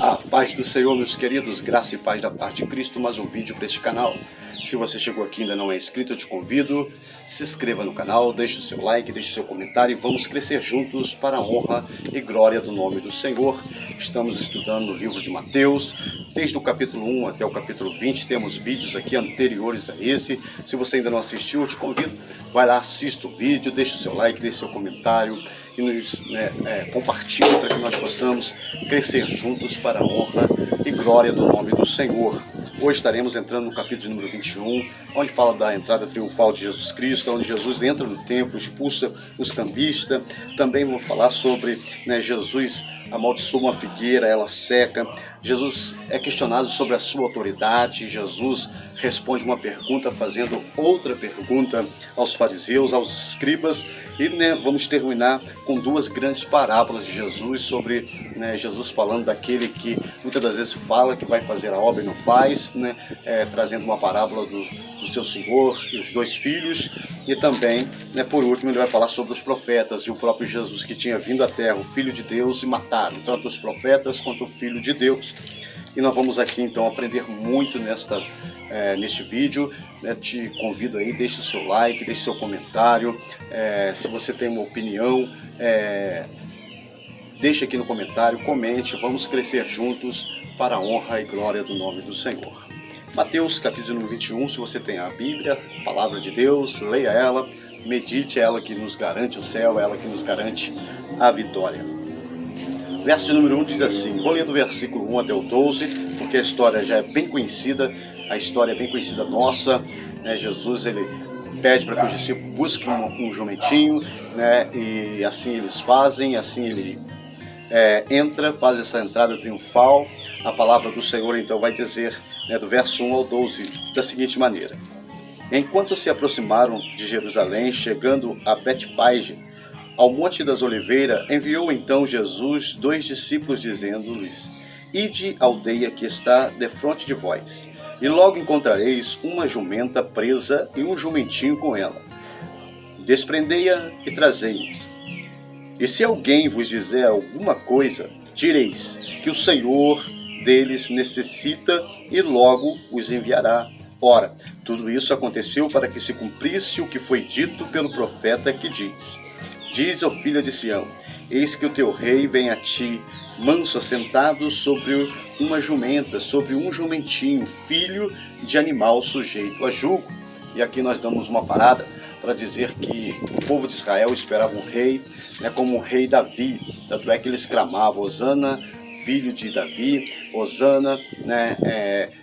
A paz do Senhor, meus queridos, graça e paz da parte de Cristo, mais um vídeo para este canal. Se você chegou aqui e ainda não é inscrito, eu te convido, se inscreva no canal, deixe o seu like, deixe o seu comentário e vamos crescer juntos para a honra e glória do nome do Senhor. Estamos estudando o livro de Mateus, desde o capítulo 1 até o capítulo 20, temos vídeos aqui anteriores a esse. Se você ainda não assistiu, eu te convido, vai lá, assista o vídeo, deixe o seu like, deixe o seu comentário e nos compartilhe para que nós possamos crescer juntos para a honra e glória do nome do Senhor. Hoje estaremos entrando no capítulo número 21, onde fala da entrada triunfal de Jesus Cristo, onde Jesus entra no templo, expulsa os cambistas. Também vou falar sobre Jesus amaldiçoa uma figueira, ela seca. Jesus é questionado sobre a sua autoridade. Jesus responde uma pergunta fazendo outra pergunta aos fariseus, aos escribas. E vamos terminar com duas grandes parábolas de Jesus sobre Jesus falando daquele que muitas das vezes fala que vai fazer a obra e não faz, trazendo uma parábola do seu senhor e os dois filhos. E também, por último, ele vai falar sobre os profetas e o próprio Jesus que tinha vindo à terra, o Filho de Deus, e mataram tanto os profetas quanto o Filho de Deus. E nós vamos aqui então aprender muito neste vídeo. Te convido aí, deixe o seu like, deixe o seu comentário. Se você tem uma opinião, deixe aqui no comentário, comente. Vamos crescer juntos para a honra e glória do nome do Senhor. Mateus capítulo número 21, se você tem a Bíblia, a Palavra de Deus, leia ela, medite, ela que nos garante o céu, ela que nos garante a vitória. Verso de número 1 diz assim, vou ler do versículo 1 até o 12, porque a história já é bem conhecida, a história é bem conhecida nossa. Jesus ele pede para que os discípulos busquem um jumentinho, e assim eles fazem, assim ele faz essa entrada triunfal. A palavra do Senhor então vai dizer, do verso 1 ao 12, da seguinte maneira: enquanto se aproximaram de Jerusalém, chegando a Betfage, ao Monte das Oliveiras, enviou então Jesus 2 discípulos, dizendo-lhes: ide à aldeia que está defronte de vós, e logo encontrareis uma jumenta presa e um jumentinho com ela. Desprendei-a e trazei-os. E se alguém vos dizer alguma coisa, direis que o Senhor deles necessita e logo os enviará. Ora, tudo isso aconteceu para que se cumprisse o que foi dito pelo profeta que diz: diz ao filho de Sião, eis que o teu rei vem a ti, manso assentado sobre uma jumenta, sobre um jumentinho, filho de animal sujeito a jugo. E aqui nós damos uma parada para dizer que o povo de Israel esperava um rei, como o rei Davi. Tanto é que eles clamavam, Hosana, filho de Davi, Hosana,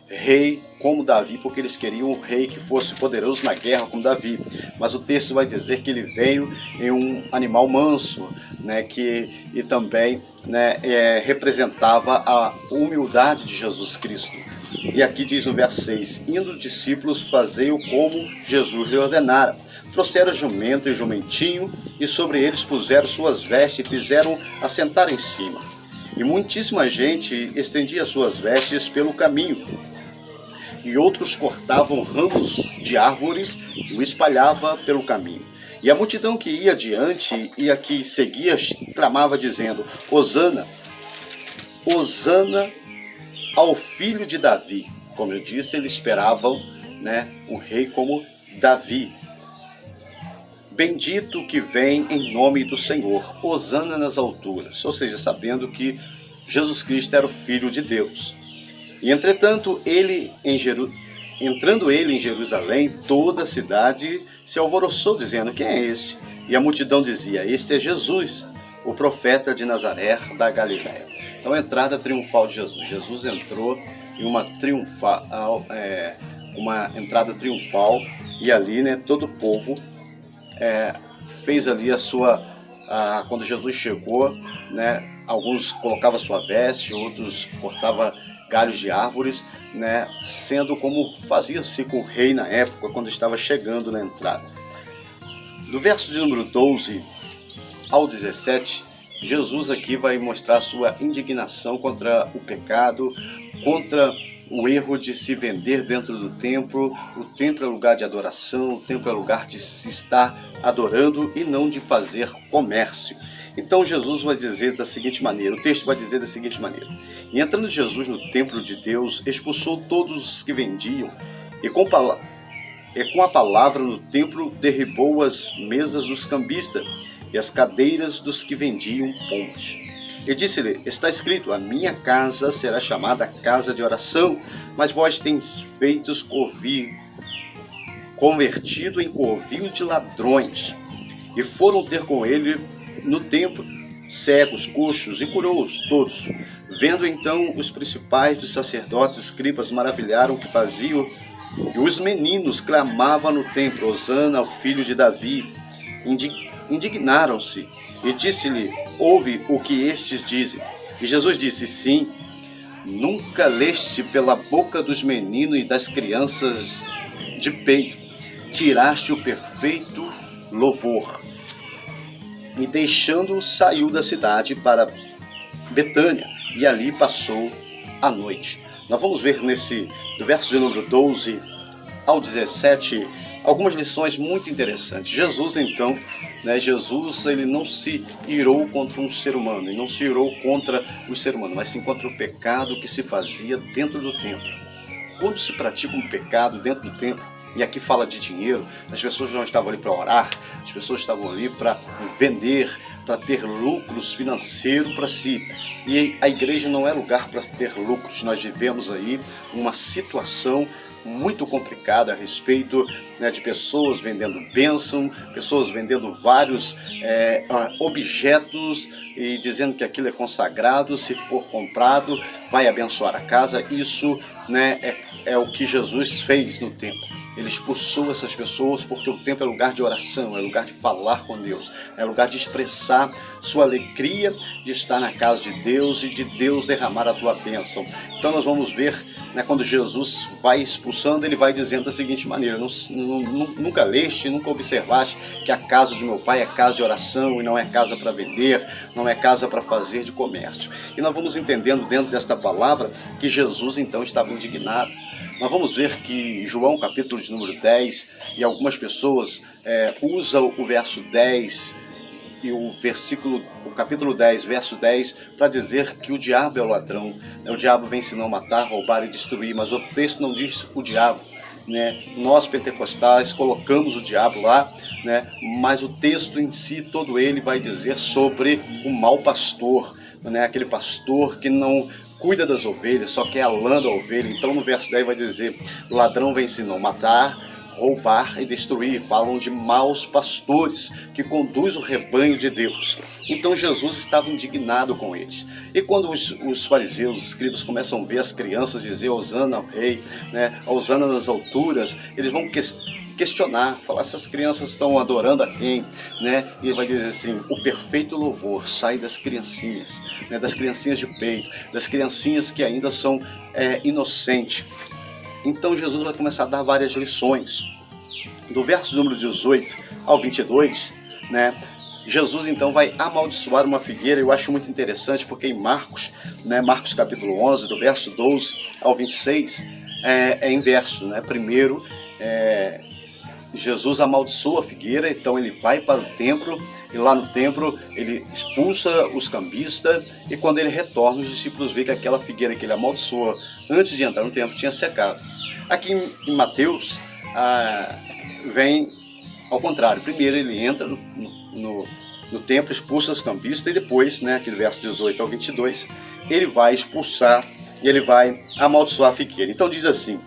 rei como Davi, porque eles queriam um rei que fosse poderoso na guerra como Davi. Mas o texto vai dizer que ele veio em um animal manso, e também representava a humildade de Jesus Cristo. E aqui diz no verso 6, indo os discípulos fazei-o como Jesus lhe ordenara. Trouxeram jumento e jumentinho, e sobre eles puseram suas vestes e fizeram assentar em cima. E muitíssima gente estendia suas vestes pelo caminho. E outros cortavam ramos de árvores e o espalhava pelo caminho. E a multidão que ia adiante e a que seguia clamava dizendo, Hosana, Hosana ao filho de Davi. Como eu disse, eles esperavam um rei como Davi. Bendito que vem em nome do Senhor, Hosana nas alturas. Ou seja, sabendo que Jesus Cristo era o Filho de Deus. E entretanto, entrando ele em Jerusalém, toda a cidade se alvoroçou, dizendo, quem é este? E a multidão dizia, este é Jesus, o profeta de Nazaré da Galiléia. Então a entrada triunfal de Jesus. Jesus entrou em uma entrada triunfal, e ali todo o povo fez ali quando Jesus chegou, alguns colocavam sua veste, outros cortavam galhos de árvores, sendo como fazia-se com o rei na época, quando estava chegando na entrada. Do verso de número 12 ao 17, Jesus aqui vai mostrar sua indignação contra o pecado, contra o erro de se vender dentro do templo. O templo é lugar de adoração, o templo é lugar de se estar adorando e não de fazer comércio. Então Jesus vai dizer da seguinte maneira, o texto vai dizer da seguinte maneira: E entrando Jesus no templo de Deus, expulsou todos os que vendiam, e com a palavra no templo derribou as mesas dos cambistas e as cadeiras dos que vendiam pombas. E disse-lhe: Está escrito, a minha casa será chamada casa de oração, mas vós tendes feitos convertido em covil de ladrões. E foram ter com ele no templo cegos, coxos, e curou-os todos. Vendo então os principais dos sacerdotes e escribas maravilharam o que faziam, e os meninos clamavam no templo: Hosana ao filho de Davi. Indignaram-se e disse-lhe: Ouve o que estes dizem. E Jesus disse: Sim, nunca leste pela boca dos meninos e das crianças de peito, tiraste o perfeito louvor. E deixando, saiu da cidade para Betânia, e ali passou a noite. Nós vamos ver do verso de número 12 ao 17, algumas lições muito interessantes. Jesus, então, Jesus ele não se irou contra um ser humano, ele não se irou contra o ser humano, mas sim contra o pecado que se fazia dentro do templo. Quando se pratica um pecado dentro do templo, e aqui fala de dinheiro, as pessoas não estavam ali para orar, as pessoas estavam ali para vender, para ter lucros financeiros para si. E a igreja não é lugar para ter lucros. Nós vivemos aí uma situação muito complicada a respeito de pessoas vendendo bênção, pessoas vendendo vários objetos e dizendo que aquilo é consagrado, se for comprado vai abençoar a casa. Isso é o que Jesus fez no templo. Ele expulsou essas pessoas porque o templo é lugar de oração, é lugar de falar com Deus, é lugar de expressar sua alegria de estar na casa de Deus e de Deus derramar a tua bênção. Então nós vamos ver, quando Jesus vai expulsando, ele vai dizendo da seguinte maneira: nunca leste, nunca observaste que a casa de meu pai é casa de oração e não é casa para vender, não é casa para fazer de comércio. E nós vamos entendendo dentro desta palavra que Jesus então estava indignado. Nós vamos ver que João, capítulo de número 10, e algumas pessoas usam o verso 10 e o capítulo 10, verso 10, para dizer que o diabo é o ladrão. O diabo vem senão matar, roubar e destruir, mas o texto não diz o diabo. Nós pentecostais colocamos o diabo lá, mas o texto em si, todo ele vai dizer sobre o mau pastor, aquele pastor que não cuida das ovelhas, só quer a lã da ovelha. Então no verso 10 vai dizer: o ladrão vem senão matar, roubar e destruir. Falam de maus pastores que conduzem o rebanho de Deus. Então Jesus estava indignado com eles. E quando os fariseus, os escribas começam a ver as crianças dizer Hosana ao rei, Hosana nas alturas, eles vão questionar, falar: essas crianças estão adorando a quem? E vai dizer assim: o perfeito louvor sai das criancinhas, das criancinhas de peito, das criancinhas que ainda são inocentes. Então Jesus vai começar a dar várias lições. Do verso número 18 ao 22, Jesus então vai amaldiçoar uma figueira. Eu acho muito interessante porque em Marcos, Marcos capítulo 11, do verso 12 ao 26, é inverso. Primeiro, Jesus amaldiçoa a figueira, então ele vai para o templo, e lá no templo ele expulsa os cambistas, e quando ele retorna, os discípulos veem que aquela figueira que ele amaldiçoou antes de entrar no templo tinha secado. Aqui em Mateus vem ao contrário. Primeiro ele entra no templo, expulsa os cambistas, e depois, aquele verso 18 ao 22, ele vai expulsar e ele vai amaldiçoar a figueira. Então diz assim: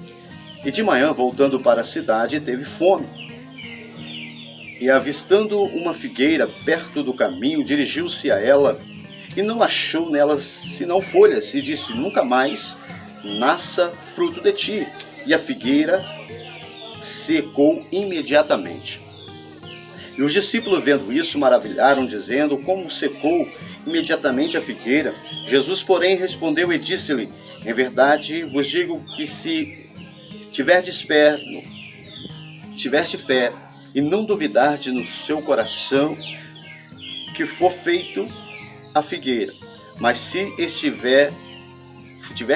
e de manhã, voltando para a cidade, teve fome. E avistando uma figueira perto do caminho, dirigiu-se a ela e não achou nela senão folhas, e disse: nunca mais nasça fruto de ti. E a figueira secou imediatamente. E os discípulos, vendo isso, maravilharam, dizendo: como secou imediatamente a figueira? Jesus, porém, respondeu e disse-lhe: em verdade vos digo que se tiveste fé e não duvidardes no seu coração, que for feito a figueira. Mas se tiver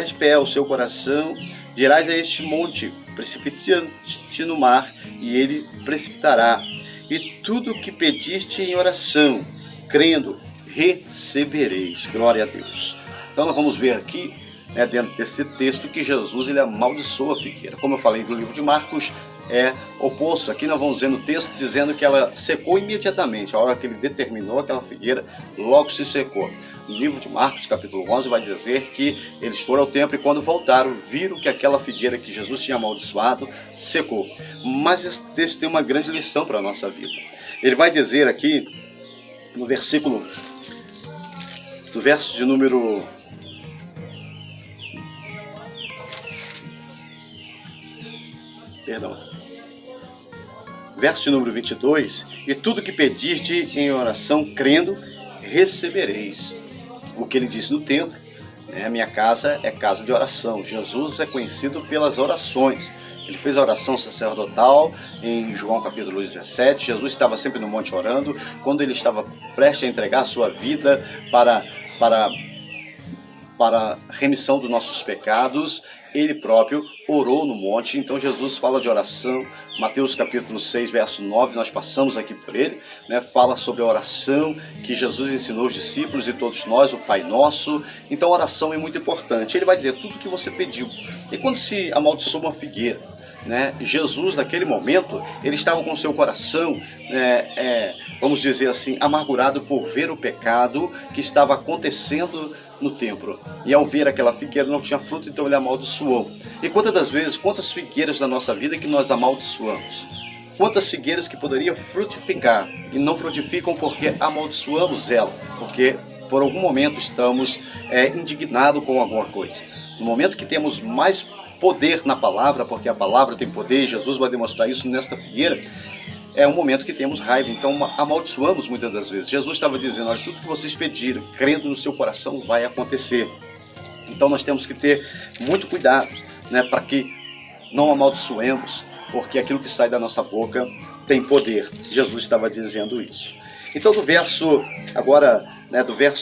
fé ao seu coração, dirás a este monte: precipita-te no mar, e ele precipitará. E tudo o que pediste em oração, crendo, recebereis. Glória a Deus. Então nós vamos ver aqui, dentro desse texto, que Jesus ele amaldiçoa a figueira. Como eu falei do livro de Marcos, é oposto. Aqui nós vamos ver no texto dizendo que ela secou imediatamente. A hora que ele determinou aquela figueira, logo se secou. No livro de Marcos, capítulo 11, vai dizer que eles foram ao templo e quando voltaram, viram que aquela figueira que Jesus tinha amaldiçoado secou. Mas esse texto tem uma grande lição para a nossa vida. Ele vai dizer aqui, no verso de número... Verso de número 22, e tudo que pedirde em oração, crendo, recebereis. O que ele disse no templo, minha casa é casa de oração. Jesus é conhecido pelas orações. Ele fez a oração sacerdotal em João capítulo 17. Jesus estava sempre no monte orando. Quando ele estava prestes a entregar a sua vida para remissão dos nossos pecados, ele próprio orou no monte. Então Jesus fala de oração. Mateus capítulo 6, verso 9, nós passamos aqui por ele, fala sobre a oração que Jesus ensinou os discípulos e todos nós, o Pai Nosso. Então a oração é muito importante. Ele vai dizer tudo o que você pediu. E quando se amaldiçoa uma figueira, Jesus naquele momento, ele estava com seu coração, vamos dizer assim, amargurado por ver o pecado que estava acontecendo no templo. E ao ver aquela figueira não tinha fruto, então ele amaldiçoou. E quantas figueiras da nossa vida que nós amaldiçoamos? Quantas figueiras que poderiam frutificar e não frutificam porque amaldiçoamos ela, porque por algum momento estamos indignados com alguma coisa. No momento que temos mais poder na palavra, porque a palavra tem poder, Jesus vai demonstrar isso nesta figueira, é um momento que temos raiva, então amaldiçoamos muitas das vezes. Jesus estava dizendo, olha, tudo que vocês pediram, crendo no seu coração, vai acontecer. Então nós temos que ter muito cuidado, para que não amaldiçoemos, porque aquilo que sai da nossa boca tem poder. Jesus estava dizendo isso. Então do verso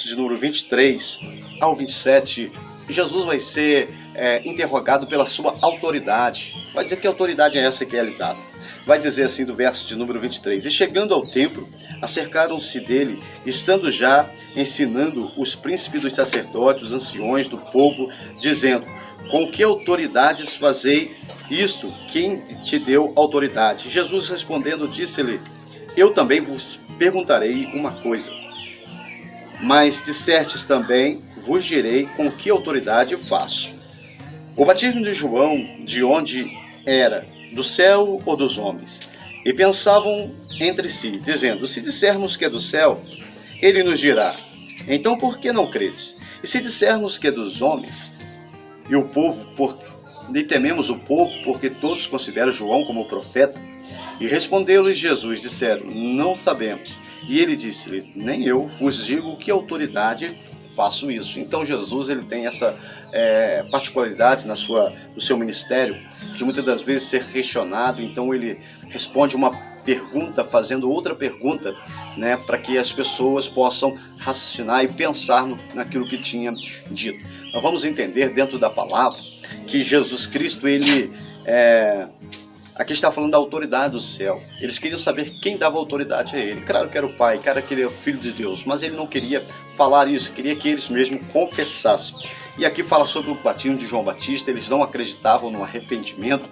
de número 23 ao 27, Jesus vai ser interrogado pela sua autoridade. Vai dizer que autoridade é essa que é lhe dada. Vai dizer assim do verso de número 23, e chegando ao templo, acercaram-se dele, estando já ensinando os príncipes dos sacerdotes, os anciões do povo, dizendo, com que autoridades fazei isto? Quem te deu autoridade? Jesus respondendo disse-lhe, eu também vos perguntarei uma coisa, mas dissertes também, vos direi com que autoridade faço. O batismo de João, de onde era? Do céu ou dos homens? E pensavam entre si, dizendo, se dissermos que é do céu, ele nos dirá, então por que não credes? E se dissermos que é dos homens, e tememos o povo, porque todos consideram João como profeta? E respondeu-lhes Jesus, disseram, não sabemos. E ele disse-lhe, nem eu vos digo que autoridade faço isso. Então Jesus ele tem essa particularidade no seu ministério, de muitas das vezes ser questionado. Então ele responde uma pergunta fazendo outra pergunta, para que as pessoas possam raciocinar e pensar naquilo que tinha dito. Nós vamos entender dentro da palavra que Jesus Cristo, ele aqui está falando da autoridade do céu. Eles queriam saber quem dava autoridade a ele. Claro que era o Pai, claro que ele era o Filho de Deus, mas ele não queria falar isso, queria que eles mesmos confessassem. E aqui fala sobre o batismo de João Batista. Eles não acreditavam no arrependimento,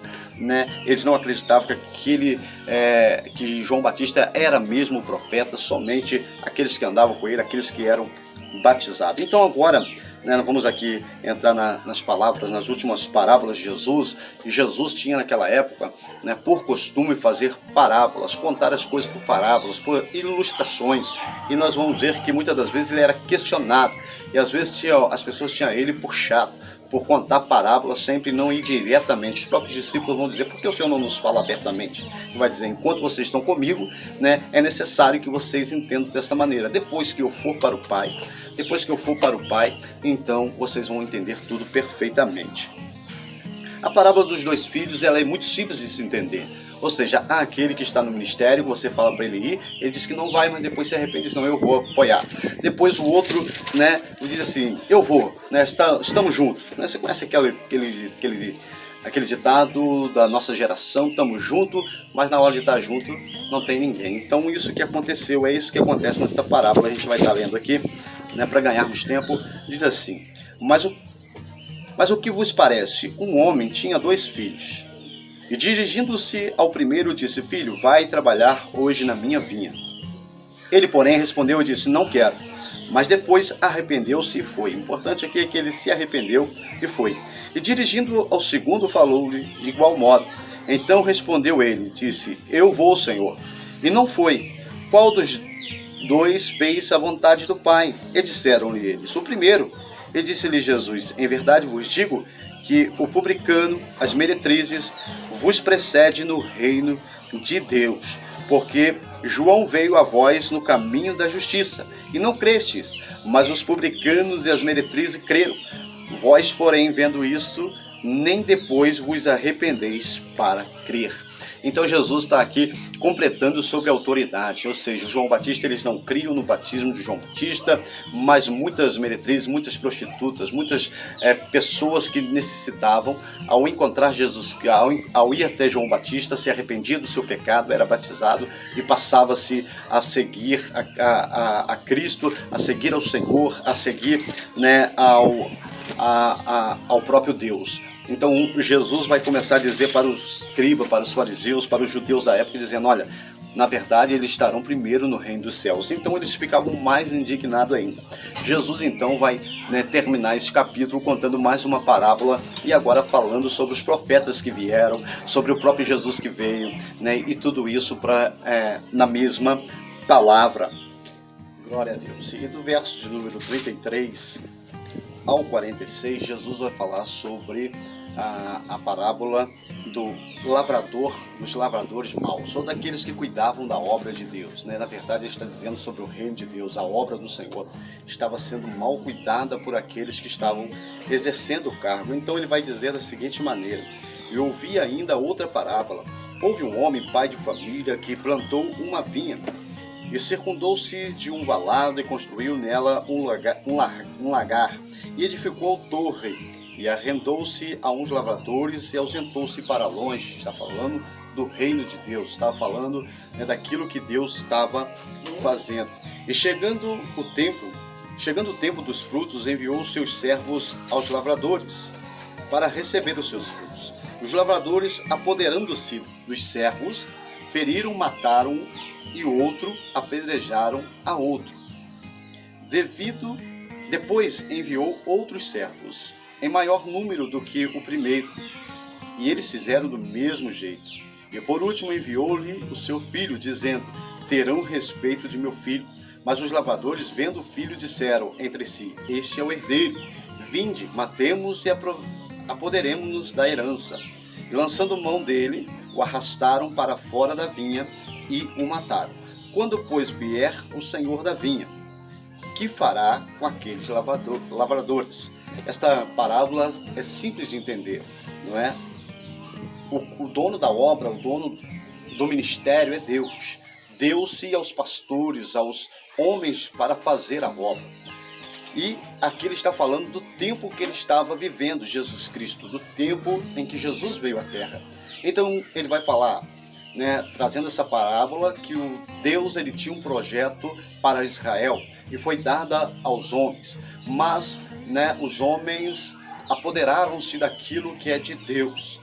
Eles não acreditavam que João Batista era mesmo profeta, somente aqueles que andavam com ele, aqueles que eram batizados. Então agora, nós vamos aqui entrar nas palavras, nas últimas parábolas de Jesus. E Jesus tinha naquela época, por costume fazer parábolas, contar as coisas por parábolas, por ilustrações. E nós vamos ver que muitas das vezes ele era questionado. E às vezes as pessoas tinham ele por chato, por contar parábolas, sempre não ir diretamente. Os próprios discípulos vão dizer, por que o Senhor não nos fala abertamente? Ele vai dizer, enquanto vocês estão comigo, é necessário que vocês entendam desta maneira. Depois que eu for para o Pai, então vocês vão entender tudo perfeitamente. A parábola dos dois filhos, ela é muito simples de se entender. Ou seja, há aquele que está no ministério, você fala para ele ir, ele diz que não vai, mas depois se arrepende e diz, não, eu vou apoiar. Depois o outro, diz assim, eu vou, estamos juntos. Você conhece aquele ditado da nossa geração, estamos juntos, mas na hora de estar junto não tem ninguém. Então isso que aconteceu, é isso que acontece nessa parábola, a gente vai estar lendo aqui, né, para ganharmos tempo. Diz assim: mas o que vos parece? Um homem tinha 2 filhos, e dirigindo-se ao primeiro disse: filho, vai trabalhar hoje na minha vinha. Ele, porém, respondeu e disse: não quero. Mas depois arrependeu-se e foi. O importante aqui é que ele se arrependeu e foi. E dirigindo ao segundo, falou-lhe de igual modo. Então respondeu ele, disse: eu vou, Senhor. E não foi. Qual dos 2 fez a vontade do Pai? E disseram-lhe eles: o primeiro. E disse-lhe Jesus: em verdade vos digo que o publicano, as meretrizes, vos precede no reino de Deus. Porque João veio a vós no caminho da justiça, e não crestes, mas os publicanos e as meretrizes creram. Vós, porém, vendo isto, nem depois vos arrependeis para crer. Então Jesus está aqui completando sobre a autoridade, ou seja, João Batista, eles não criam no batismo de João Batista, mas muitas meretrizes, muitas prostitutas, muitas pessoas que necessitavam, ao encontrar Jesus, ao ir até João Batista, se arrependia do seu pecado, era batizado e passava-se a seguir a Cristo, a seguir ao Senhor, a seguir, né, ao próprio Deus. Então Jesus vai começar a dizer para os escribas, para os fariseus, para os judeus da época, dizendo: olha, na verdade eles estarão primeiro no reino dos céus. Então eles ficavam mais indignados ainda. Jesus então vai, né, terminar esse capítulo contando mais uma parábola e agora falando sobre os profetas que vieram, sobre o próprio Jesus que veio, né, e tudo isso na mesma palavra. Glória a Deus. E do verso de número 33 ao 46, Jesus vai falar sobre a parábola do lavrador, dos lavradores maus, ou daqueles que cuidavam da obra de Deus, né? Na verdade, ele está dizendo sobre o reino de Deus, a obra do Senhor estava sendo mal cuidada por aqueles que estavam exercendo o cargo. Então ele vai dizer da seguinte maneira: eu ouvi ainda outra parábola. Houve um homem, pai de família, que plantou uma vinha e circundou-se de um valado e construiu nela um lagar e edificou torre e arrendou-se a uns lavradores e ausentou-se para longe. Está falando do reino de Deus, está falando, né, daquilo que Deus estava fazendo. E chegando o tempo dos frutos, enviou os seus servos aos lavradores para receber os seus frutos. Os lavradores, apoderando-se dos servos, feriram, mataram um, e outro apedrejaram a outro. Depois enviou outros servos, em maior número do que o primeiro, e eles fizeram do mesmo jeito. E por último enviou-lhe o seu filho, dizendo: terão respeito de meu filho. Mas os lavradores, vendo o filho, disseram entre si: este é o herdeiro, vinde, matemos e apoderemo-nos da herança. E lançando mão dele, o arrastaram para fora da vinha e o mataram. Quando, pois, vier o senhor da vinha, que fará com aqueles lavradores? Esta parábola é simples de entender, não é? O dono da obra, o dono do ministério é Deus. Deu-se aos pastores, aos homens para fazer a obra. E aqui ele está falando do tempo que ele estava vivendo, Jesus Cristo, do tempo em que Jesus veio à Terra. Então ele vai falar, né, trazendo essa parábola, que o Deus ele tinha um projeto para Israel e foi dada aos homens, mas, né, os homens apoderaram-se daquilo que é de Deus,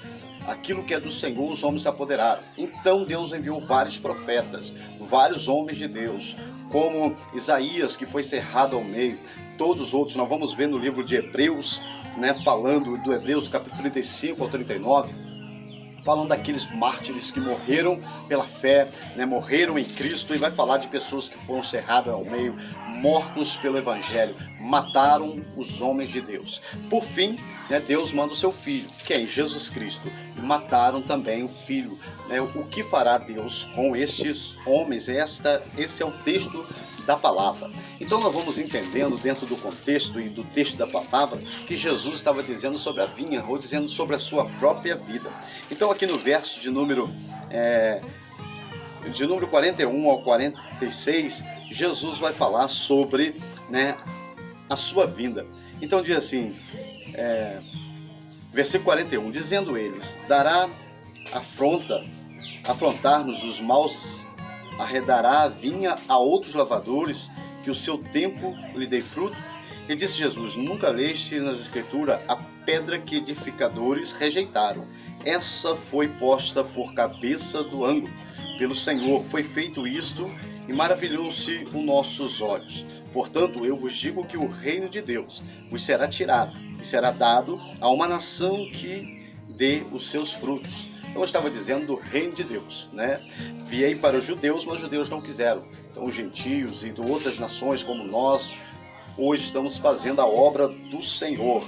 aquilo que é do Senhor, os homens se apoderaram. Então Deus enviou vários profetas, vários homens de Deus, como Isaías, que foi cerrado ao meio, todos os outros. Nós vamos ver no livro de Hebreus, né, falando do Hebreus, capítulo 35 ao 39, falam daqueles mártires que morreram pela fé, né, morreram em Cristo, e vai falar de pessoas que foram cerradas ao meio, mortos pelo Evangelho, mataram os homens de Deus. Por fim, né, Deus manda o seu Filho, que é Jesus Cristo, e mataram também o Filho. Né? O que fará Deus com estes homens? Esse é o texto da palavra. Então nós vamos entendendo dentro do contexto e do texto da palavra que Jesus estava dizendo sobre a vinha, ou dizendo sobre a sua própria vida. Então aqui no verso de número 41 ao 46, Jesus vai falar sobre, né, a sua vinda. Então diz assim: Versículo 41, dizendo eles, dará afrontar-nos os maus, arredará a vinha a outros lavradores, que o seu tempo lhe dê fruto? E disse Jesus, nunca leste nas Escrituras a pedra que edificadores rejeitaram? Essa foi posta por cabeça do ângulo. Pelo Senhor foi feito isto, e maravilhou-se os nossos olhos. Portanto, eu vos digo que o reino de Deus vos será tirado, e será dado a uma nação que dê os seus frutos. Então eu estava dizendo do reino de Deus, né? Viei para os judeus, mas os judeus não quiseram. Então os gentios e de outras nações como nós, hoje estamos fazendo a obra do Senhor.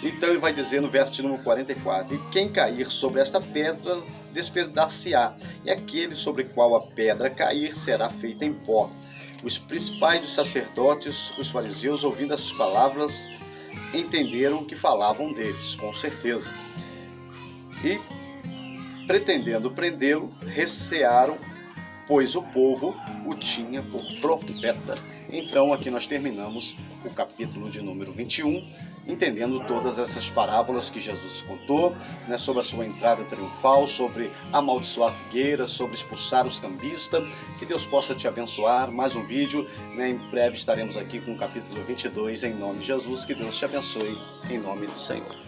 Então ele vai dizer no verso de número 44, e quem cair sobre esta pedra, despedaçar-se-á, e aquele sobre qual a pedra cair será feita em pó. Os principais dos sacerdotes, os fariseus, ouvindo essas palavras, entenderam que falavam deles, com certeza. E, pretendendo prendê-lo, recearam, pois o povo o tinha por profeta. Então aqui nós terminamos o capítulo de número 21, entendendo todas essas parábolas que Jesus contou, né, sobre a sua entrada triunfal, sobre amaldiçoar a figueira, sobre expulsar os cambistas. Que Deus possa te abençoar. Mais um vídeo, né, em breve estaremos aqui com o capítulo 22, em nome de Jesus. Que Deus te abençoe, em nome do Senhor.